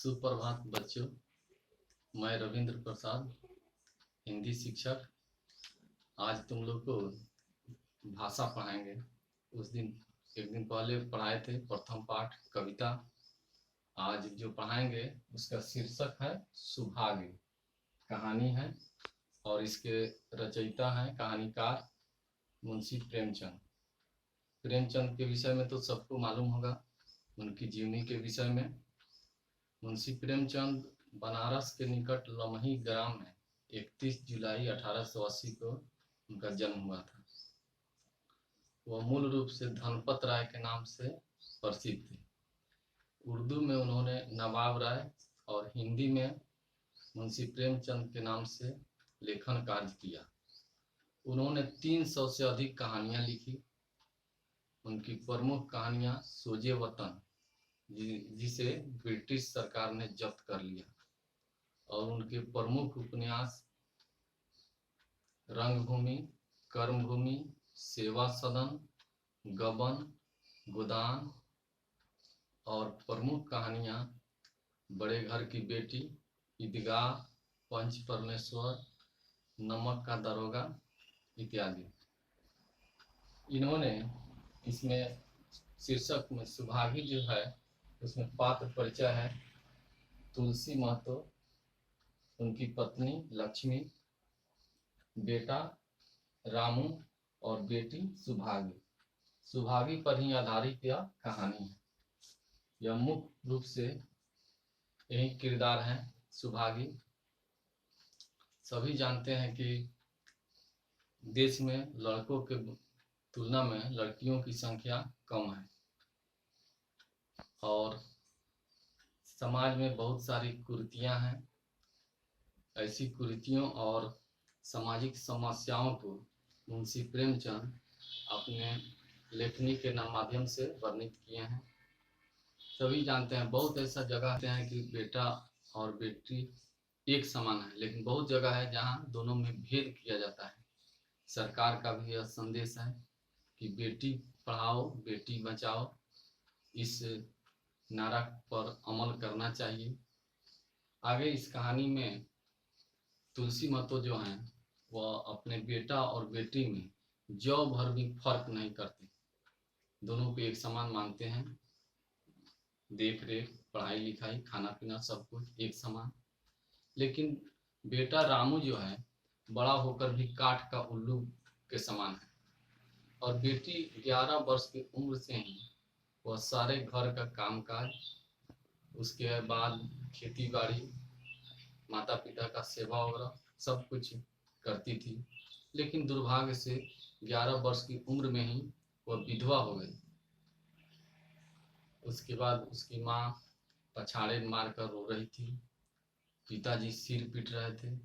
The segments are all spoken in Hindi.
सुप्रभात बच्चों। मैं रविंद्र प्रसाद, हिंदी शिक्षक। आज तुम लोग को भाषा पढ़ाएंगे। उस दिन एक दिन पहले पढ़ाए थे प्रथम पाठ कविता। आज जो पढ़ाएंगे उसका शीर्षक है सुभागी। कहानी है और इसके रचयिता हैं कहानीकार मुंशी प्रेमचंद। प्रेमचंद के विषय में तो सबको मालूम होगा, उनकी जीवनी के विषय में। मुंशी प्रेमचंद बनारस के निकट लमही ग्राम में 31 जुलाई 1880 को उनका जन्म हुआ था। वह मूल रूप से धनपत राय के नाम से प्रसिद्ध थे। उर्दू में उन्होंने नवाब राय और हिंदी में मुंशी प्रेमचंद के नाम से लेखन कार्य किया। उन्होंने 300 से अधिक कहानियां लिखी। उनकी प्रमुख कहानियां सोजे वतन, जिसे ब्रिटिश सरकार ने जब्त कर लिया, और उनके प्रमुख उपन्यास रंगभूमि, कर्मभूमि, सेवा सदन, गबन, गोदान, और प्रमुख कहानियां बड़े घर की बेटी, ईदगाह, पंच परमेश्वर, नमक का दरोगा इत्यादि। इन्होंने इसमें शीर्षक में सुभागी जो है उसमें पात्र परिचय है तुलसी महतो, उनकी पत्नी लक्ष्मी, बेटा रामू और बेटी सुभागी। सुभागी पर ही आधारित यह कहानी है। यह मुख्य रूप से यही किरदार है सुभागी। सभी जानते हैं कि देश में लड़कों के तुलना में लड़कियों की संख्या कम है और समाज में बहुत सारी कुरीतियां हैं। ऐसी कुरीतियों और सामाजिक समस्याओं को मुंशी प्रेमचंद अपने लेखनी के माध्यम से वर्णित किए हैं। सभी जानते हैं बहुत ऐसा जगह है कि बेटा और बेटी एक समान है, लेकिन बहुत जगह है जहां दोनों में भेद किया जाता है। सरकार का भी यह संदेश है कि बेटी पढ़ाओ बेटी बचाओ, इस नारा पर अमल करना चाहिए। आगे इस कहानी में तुलसी महतो जो हैं वह अपने बेटा और बेटी में जौ भर भी फर्क नहीं करते, दोनों को एक समान मानते हैं। देख रेख, पढ़ाई लिखाई, खाना पीना सब कुछ एक समान। लेकिन बेटा रामू जो है बड़ा होकर भी काठ का उल्लू के समान है, और बेटी 11 वर्ष की उम्र से ही वह सारे घर का कामकाज, उसके बाद खेती बाड़ी, माता पिता का सेवा वगैरह सब कुछ करती थी। लेकिन दुर्भाग्य से 11 वर्ष की उम्र में ही वह विधवा हो गई। उसके बाद उसकी माँ पछाड़े मारकर रो रही थी, पिताजी सिर पीट रहे थे,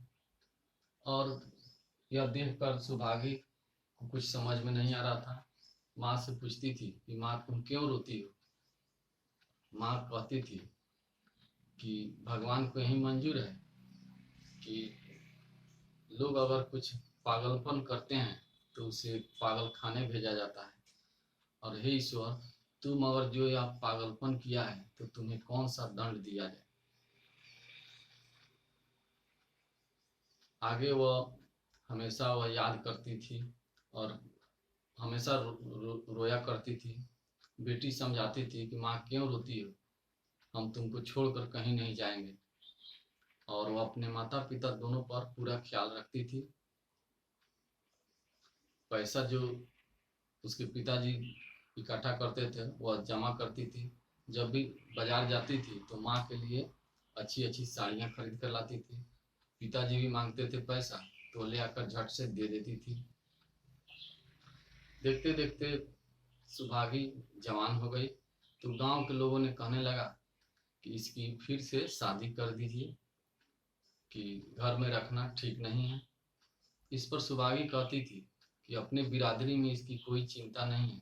और यह देखकर सुभागी को कुछ समझ में नहीं आ रहा था। माँ से पूछती थी कि माँ तुम क्यों रोती हो। माँ कहती थी कि भगवान को यही मंजूर है कि लोग अगर कुछ पागलपन करते हैं तो उसे पागल खाने भेजा जाता है, और हे ईश्वर तुम अगर जो यह पागलपन किया है तो तुम्हें कौन सा दंड दिया जाए। आगे वह हमेशा वह याद करती थी और हमेशा रोया करती थी। बेटी समझाती थी कि माँ क्यों रोती हो, हम तुमको छोड़कर कहीं नहीं जाएंगे, और वह अपने माता पिता दोनों पर पूरा ख्याल रखती थी। पैसा जो उसके पिताजी इकट्ठा करते थे वह जमा करती थी। जब भी बाजार जाती थी तो माँ के लिए अच्छी अच्छी साड़ियाँ खरीद कर लाती थी। पिताजी भी मांगते थे पैसा तो ले आकर झट से दे देती थी। देखते देखते सुभागी जवान हो गई तो गांव के लोगों ने कहने लगा कि इसकी फिर से शादी कर दीजिए, कि घर में रखना ठीक नहीं है। इस पर सुभागी कहती थी कि अपने बिरादरी में इसकी कोई चिंता नहीं है,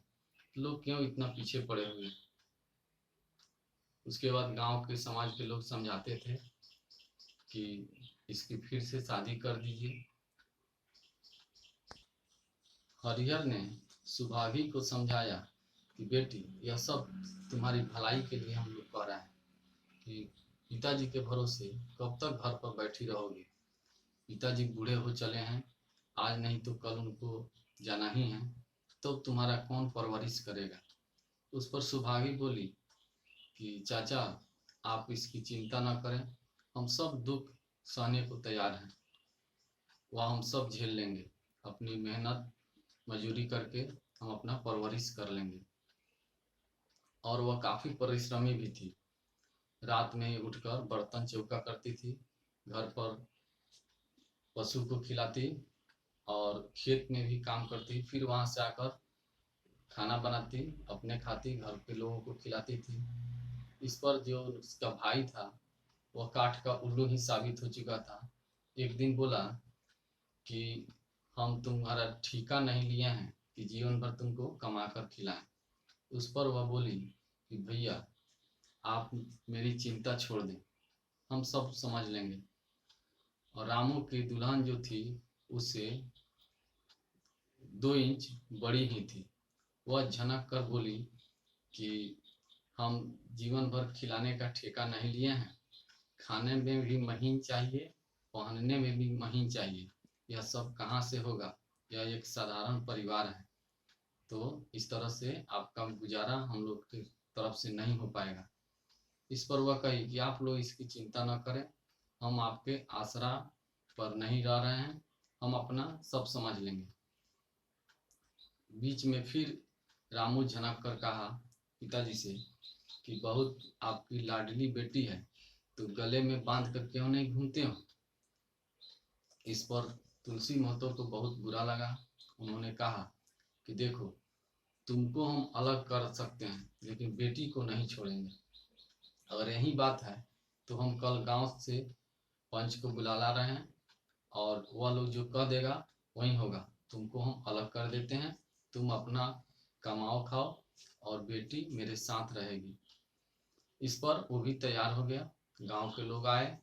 लोग क्यों इतना पीछे पड़े हुए हैं। उसके बाद गांव के समाज के लोग समझाते थे कि इसकी फिर से शादी कर दीजिए। हरिहर ने सुभागी को समझाया कि बेटी यह सब तुम्हारी भलाई के लिए हम लोग कह रहे हैं, कि पिताजी के भरोसे कब तक घर पर बैठी रहोगे? पिताजी बूढ़े हो चले हैं, आज नहीं तो कल उनको जाना ही है, तो तुम्हारा कौन परवरिश करेगा? उस पर सुभागी बोली कि चाचा, आप इसकी चिंता न करें, हम सब दुख सहने को तैयार हैं, वह हम सब झेल लेंगे। अपनी मेहनत मजूरी करके हम अपना परवरिश कर लेंगे। और वह काफ़ी परिश्रमी भी थी। रात में ही उठकर बर्तन चौका करती थी, घर पर पशु को खिलाती और खेत में भी काम करती, फिर वहाँ से आकर खाना बनाती, अपने खाती, घर के लोगों को खिलाती थी। इस पर जो उसका भाई था वह काठ का उल्लू ही साबित हो चुका था। एक दिन बोला कि हम तुम्हारा ठेका नहीं लिए हैं कि जीवन भर तुमको कमा कर खिलाएं। उस पर वह बोली कि भैया, आप मेरी चिंता छोड़ दें, हम सब समझ लेंगे। और रामू की दुल्हन जो थी उससे 2 इंच बड़ी ही थी। वह झनक कर बोली कि हम जीवन भर खिलाने का ठेका नहीं लिए हैं, खाने में भी महीन चाहिए, पहनने में भी महीन चाहिए। यह सब कहाँ से होगा? यह एक साधारण परिवार है, तो इस तरह से आपका गुजारा हम लोग की तरफ से नहीं हो पाएगा। इस पर वह कही कि आप लोग इसकी चिंता न करें, हम आपके आसरा पर नहीं रह रहे हैं, हम अपना सब समझ लेंगे। बीच में फिर रामू झनक कर कहा पिताजी से कि बहुत आपकी लाडली बेटी है, तो गले में बांध कर क्यों नहीं घूमते हो? इस पर तुलसी महतो को बहुत बुरा लगा। उन्होंने कहा कि देखो, तुमको हम अलग कर सकते हैं, लेकिन बेटी को नहीं छोड़ेंगे। अगर यही बात है तो हम कल गांव से पंच को बुला ला रहे हैं, और वह लोग जो कह देगा वही होगा। तुमको हम अलग कर देते हैं, तुम अपना कमाओ खाओ, और बेटी मेरे साथ रहेगी। इस पर वो भी तैयार हो गया। गांव के लोग आए,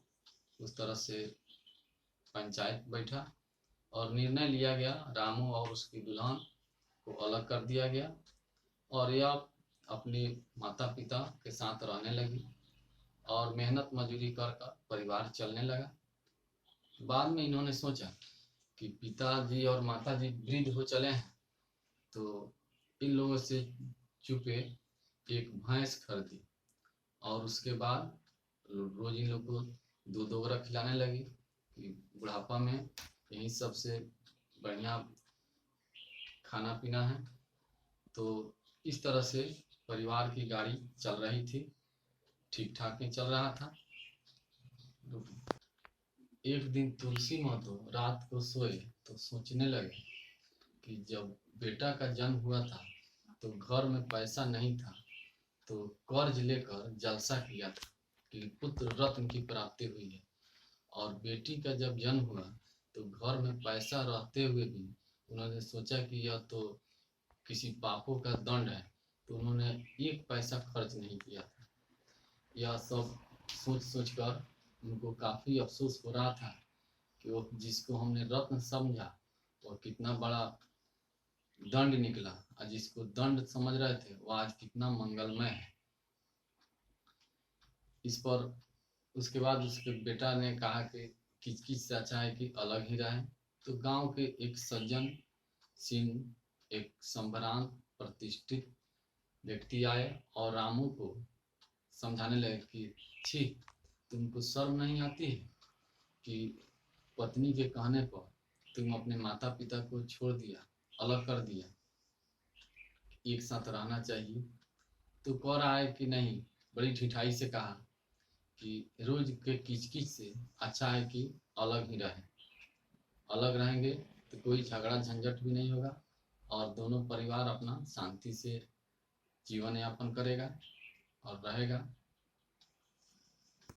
उस तरह से पंचायत बैठा और निर्णय लिया गया, रामू और उसकी दुल्हन को अलग कर दिया गया और यह अपने माता पिता के साथ रहने लगी और मेहनत मजूरी कर परिवार चलने लगा। बाद में इन्होंने सोचा कि पिताजी और माताजी वृद्ध हो चले हैं, तो इन लोगों से चुपे एक भैंस खरीदी और उसके बाद रोज इन लोग को दूध वगैरह खिलाने लगी कि बुढ़ापा में यही सबसे बढ़िया खाना पीना है। तो इस तरह से परिवार की गाड़ी चल रही थी, ठीक ठाक नहीं चल रहा था। एक दिन तुलसी महतो रात को सोए तो सोचने लगे कि जब बेटा का जन्म हुआ था तो घर में पैसा नहीं था, तो कर्ज लेकर जलसा किया था कि पुत्र रत्न की प्राप्ति हुई है। और बेटी का जब जन्म हुआ तो घर में पैसा रहते हुए भी उन्होंने सोचा कि यह तो किसी पापों का दंड है, तो उन्होंने एक पैसा खर्च नहीं किया था। यह सब सोच सोच कर उनको काफ़ी अफसोस हो रहा था कि वो जिसको हमने रत्न समझा वो कितना बड़ा दंड निकला, और जिसको दंड समझ रहे थे वो आज कितना मंगलमय है। इस पर उसके बाद उसके बेटा ने कहा कि किसकी से अच्छा है कि अलग ही रहें। तो गांव के एक सज्जन सिंह, एक संभ्रांत प्रतिष्ठित व्यक्ति आए और रामू को समझाने लगे कि छी, तुमको शर्म नहीं आती है कि पत्नी के कहने पर तुम अपने माता पिता को छोड़ दिया, अलग कर दिया, एक साथ रहना चाहिए। तो कह रहा है कि नहीं, बड़ी ठिठाई से कहा कि रोज के किचकिच से अच्छा है कि अलग ही रहें। अलग रहेंगे तो कोई झगड़ा झंझट भी नहीं होगा और दोनों परिवार अपना शांति से जीवन यापन करेगा और रहेगा।